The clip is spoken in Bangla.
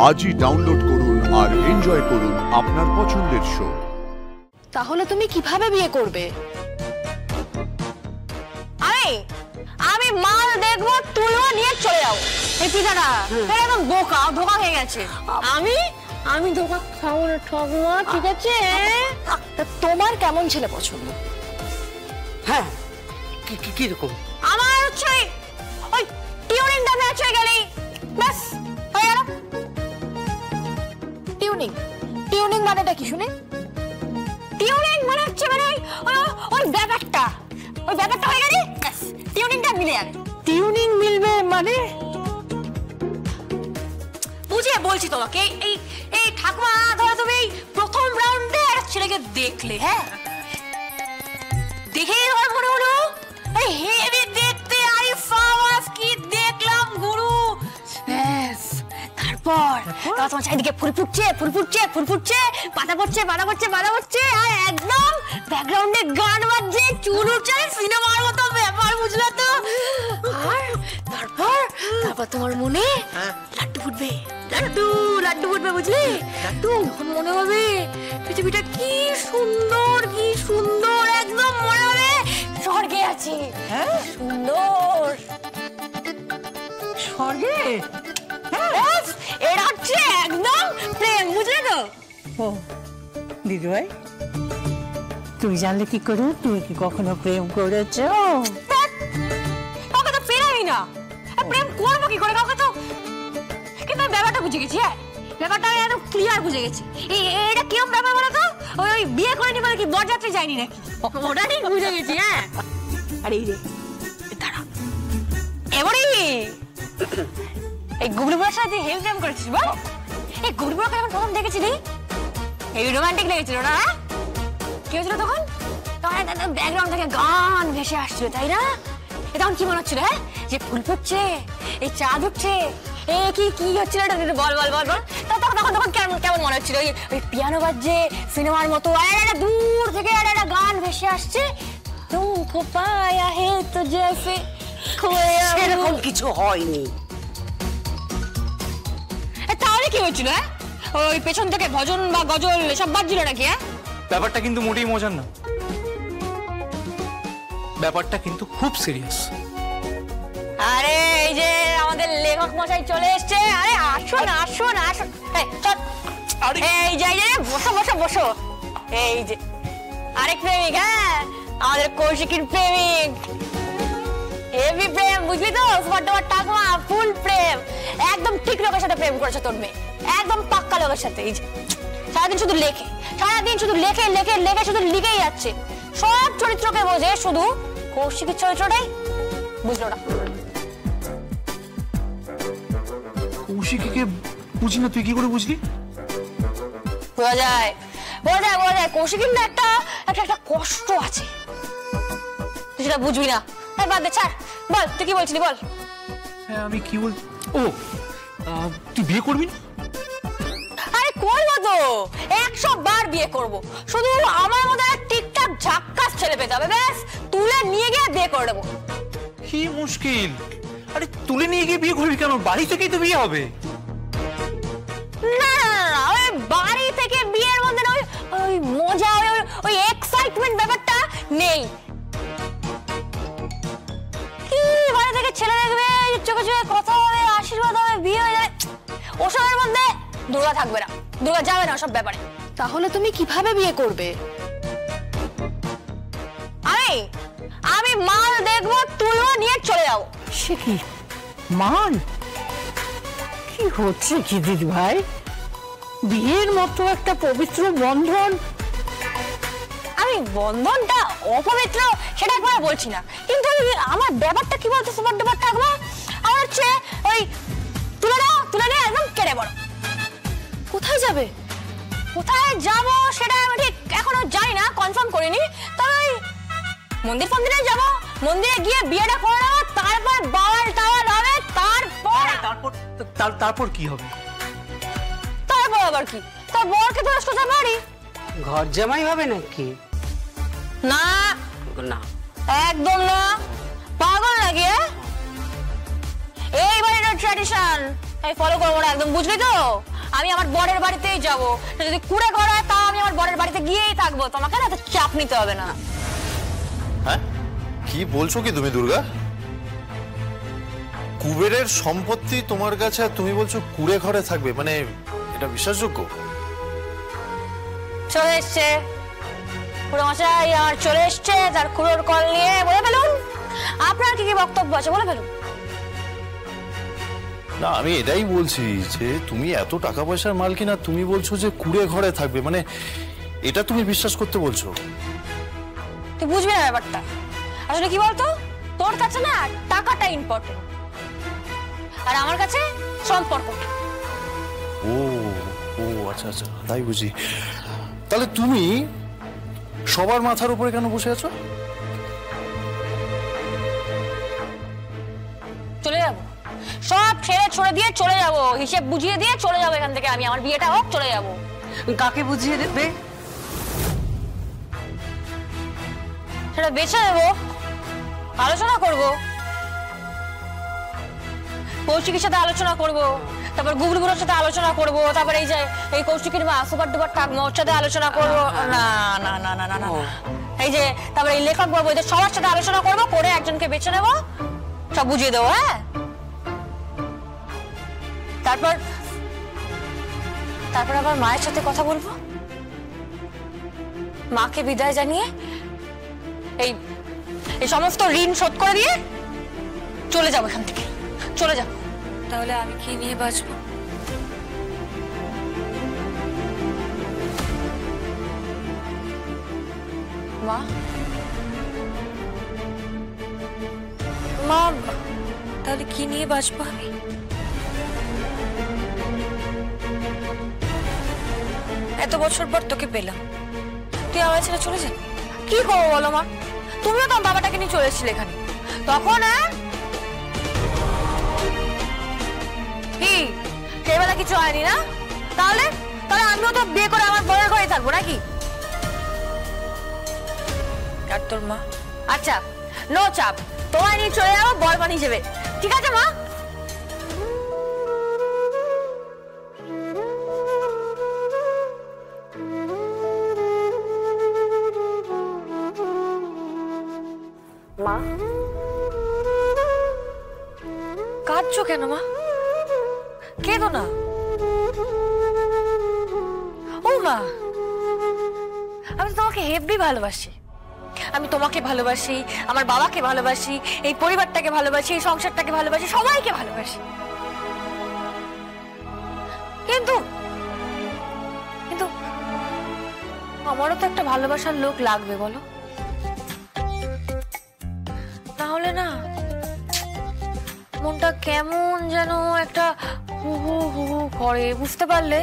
আজই ডাউনলোড করুন আর এনজয় করুন আপনার পছন্দের শো। তাহলে তুমি কিভাবে বিয়ে করবে? আমি মাল দেখবো, তুলবো, নিয়ে চলে যাবো। এই পিঠাটা একদম বোকা, ধোকা হয়ে গেছে। আমি ধোকা খাবো না ঠকমা, ঠিক আছে? তোমার কেমন ছেলে পছন্দ? হ্যাঁ, কি রকম? আমার হচ্ছে ওই টিউনিংটা ম্যাচ হয়ে গেলেই ব্যাস হয়ে গেল। টিউনিং মানেটা কি শুনে? টিউনিং মানে হচ্ছে মানে ওই ব্যাপারটা হয়ে গেলে ব্যাস টিউনিংটা মিলে যাবে। টিউনিং মিলবে মানে? বুঝিয়ে বলছি তোমাকে। এই ঠাকুমা, ধরো তুমি প্রথম রাউন্ডে একটা ছেলেকে দেখলে, হ্যাঁ, দেখে তোমার মনে হলো আরে হেভি দেখতে, আরে ফাওয়াস কি দেখলাম গুরু। ব্যাস তারপর তোমার চারিদিকে ফুল ফুটছে, পাতা পড়ছে, আর একদম ব্যাকগ্রাউন্ডে গান বাজছে, চুল উঠছে, সিনেমার মতো ব্যাপার, বুঝলে তো? আর তারপর তোমার মনে লাড্ডু ফুটবে, বুঝলি? তখন মনে হবে পৃথিবীটা কি সুন্দর, একদম মনে হবে স্বর্গে আছি। সুন্দর স্বর্গে? এটা হচ্ছে একদম প্রেম, বুঝলে তো? ও দিদি ভাই, তুমি জানলে কি করে? তুমি কি কখনো প্রেম করেছো? কাউকে তো ফেরাই না, প্রেম করবো কি করে কাউকে? তো কিন্তু ব্যাপারটা বুঝে গেছি। হ্যাঁ, ব্যাপারটা আমি একদম ক্লিয়ার বুঝে গেছি। এটা কিরম ব্যাপার বলো তো? ওই বিয়ে করে নি বলে কি বরযাত্রী যায়নি নাকি? ওটা ঠিক বুঝে গেছি। হ্যাঁ, আরে এই রে দাঁড়া, এবারে এই গুবলুবার সাথে হেল প্রেম করেছিস বল? এই গুবলুবাকে যখন প্রথম দেখেছিলি এই রোমান্টিক লেগেছিল না? কি হয়েছিল তখন? ব্যাকগ্রাউন্ড থেকে গান ভেসে আসছিল, তাই না? তখন কি মনে হচ্ছিল? হ্যাঁ, যে ফুল ফুটছে, এই চাঁদ উঠছে, কি হচ্ছিল এটা? বল। তখন কেমন মনে হচ্ছিল? ওই পিয়ানো বাজছে সিনেমার মতো, আর দূর থেকে একটা গান ভেসে আসছে, তুমকো পায়া হে তো জैसे खोया। এরকম কিছু হয়নি। তাহলে কি হচ্ছিল? হ্যাঁ, ওই পেছন থেকে ভজন বা গজল এসব বাজছিল নাকি? হ্যাঁ, ব্যাপারটা কিন্তু মোটেই মজার না, ব্যাপারটা কিন্তু খুব সিরিয়াস। আরে এই যে আমাদের লেখক মশাই চলে এসছে। আরে আসুন। এই যে বসো। এই যে আরেক প্রেমিক, হ্যাঁ, আমাদের কৌশিকীর প্রেমিক। হেভি প্রেম, বুঝলি তো? সুপার ঠাকুমা, ফুল প্রেম, একদম ঠিক লোকের সাথে প্রেম করেছে তোর মেয়ে, একদম পাক্কা লোকের সাথে। এই যে সারাদিন শুধু লেখে, শুধু লিখেই যাচ্ছে। সব চরিত্রকে বোঝে, শুধু কৌশিকীর চরিত্রটাই বুঝলো না। কৌশিকীকে বুঝি না, তুই কি করে বুঝলি? বোঝা যায়। কৌশিকীর না একটা কষ্ট আছে, তুই সেটা বুঝবি না। বাদ দে, ছাড়। বল, তুই কি বলছিলি বল। হ্যাঁ, আমি কি বল, ও তুই বিয়ে করবি না? আরে করবো তো, 100 বার বিয়ে করবো। শুধু আমার মধ্যে ঠিকঠাক ঝাক্কাস ছেলে পেতে হবে, ব্যাস তুলে নিয়ে গিয়ে বিয়ে করে দেবো। কি মুশকিল? আরে তুলে নিয়ে গিয়ে বিয়ে করবি কেন? বাড়ি থেকেই তো বিয়ে হবে। না, ওই বাড়ি থেকে বিয়ের মধ্যে না ওই মজা, ওই এক্সাইটমেন্ট ব্যাপারটা নেই। কি বাড়ি থেকে ছেলে দেখবে, চোখে কথা হবে, আশীর্বাদ হবে, বিয়ে হয়ে যাবে, ওসবের মধ্যে দুর্গা থাকবে না, দুর্গা যাবে না ওসব ব্যাপারে। তাহলে তুমি কিভাবে বিয়ে করবে? আমি মাল দেখবো, তুলবো, নিয়ে চলে যাবো। সে কি মান? কি হচ্ছে কি দিদি ভাই? বিয়ের মতো একটা পবিত্র বন্ধন। আমি বন্ধনটা অপবিত্র সেটা একবার বলছি না, কিন্তু আমার ব্যাপারটা কি বলতো সুপার ডুপার ঠাকুমা, আমার হচ্ছে ওই তুলে নিয়ে একদম কেড়ে বড়। কোথায় যাবে? কোথায় যাবো সেটা আমি ঠিক এখনো জানি না, কনফার্ম করিনি। তবে মন্দিরে যাবো, মন্দিরে গিয়ে বিয়েটা করে নেবো, তারপর বাবার টাওয়ার হবে, তারপর কি হবে? তারপর আবার কি? তোর বরকে তো সোজা বাড়ি। ঘর জামাই হবে নাকি? না, একদম না, পাগল নাকি? এই বাড়ির ট্র্যাডিশন, আমি ফলো করবো না একদম, বুঝলি তো? আমি আমার বরের বাড়িতেই যাবো, যদি কুড়ে ঘর হয় তাও আমি আমার বরের বাড়িতে গিয়েই থাকবো, তোমাকে না তো চাপ নিতে হবে না। হ্যাঁ, কি বলছো কি তুমি দুর্গা? কুবেরের সম্পত্তি তোমার কাছে আর তুমি বলছো কুড়ে ঘরে থাকবে, মানে এটা বিশ্বাসযোগ্য? চলে এসছে পুরো মশাই, আমার চলে এসছে, তার কুড়োর কল নিয়ে। বলে ফেলুন আপনার কি কি বক্তব্য আছে, বলে ফেলুন। না, আমি এটাই বলছি যে তুমি এত টাকা পয়সার মালকিন আর তুমি বলছো যে কুড়ে ঘরে থাকবে, মানে এটা তুমি বিশ্বাস করতে বলছো? তুই বুঝবি না ব্যাপারটা। আসলে কি বলতো, তোর কাছে না টাকাটা ইম্পর্টেন্ট, আর আমার কাছে সম্পর্ক। ও ও আচ্ছা আচ্ছা, তাই বুঝি। তাহলে তুমি সবার মাথার উপরে কেন বসে আছো? চলে যাবো, সব ছেড়ে ছড়ে দিয়ে চলে যাবো, হিসেব বুঝিয়ে দিয়ে চলে যাবো এখান থেকে। আমি আমার বিয়েটা হোক, চলে যাবো। কাকে বুঝিয়ে দেবে? সেটা বেছে নেবো, আলোচনা করবো, কৌশিকের সাথে আলোচনা করবো, তারপর গুগলগুলোর সাথে আলোচনা করবো, তারপর এই যে এই কৌশিকের মা সুপার ডুপার ঠাকমা, ওর সাথে আলোচনা করবো। না না না না না না, এই যে তারপর এই লেখক বাবু, এদের সবার সাথে আলোচনা করবো, করে একজনকে বেছে নেবো, সব বুঝিয়ে দেবো। হ্যাঁ, তারপর তারপর আবার মায়ের সাথে কথা বলবো, মাকে বিদায় জানিয়ে এই এই সমস্ত ঋণ শোধ করে দিয়ে চলে যাবো এখান থেকে, চলে যাবো। তাহলে আমি কি নিয়ে বাঁচবো? মা, মা, তাহলে কি নিয়ে বাঁচবো আমি? এত বছর পর তোকে পেলাম, তুই আমার ছেড়ে চলে যাবি? কি করবো বলো মা? তুমিও তো বাবাটাকে নিয়ে চলে এসেছিলে এখানে, তখন কি সেবেলা কিছু হয়নি না? তাহলে তাহলে আমিও তো বিয়ে করে আমার বউয়ের ঘরে থাকবো নাকি? আর তোর মা? আচ্ছা, নো চাপ, তোমায় নিয়ে চলে যাবো বরবান হিসেবে, ঠিক আছে মা? মা, কাঁদছো কেন মা? কেঁদো না। ও মা, আমি তোমাকে হেব্বি ভালোবাসি, আমি তোমাকে ভালোবাসি, আমার বাবাকে ভালোবাসি, এই পরিবারটাকে ভালোবাসি, এই সংসারটাকে ভালোবাসি, সবাইকে ভালোবাসি। কিন্তু কিন্তু আমারও তো একটা ভালোবাসার লোক লাগবে, বলো? তাহলে না মনটা কেমন যেন একটা হু হু হু হু করে, বুঝতে পারলে?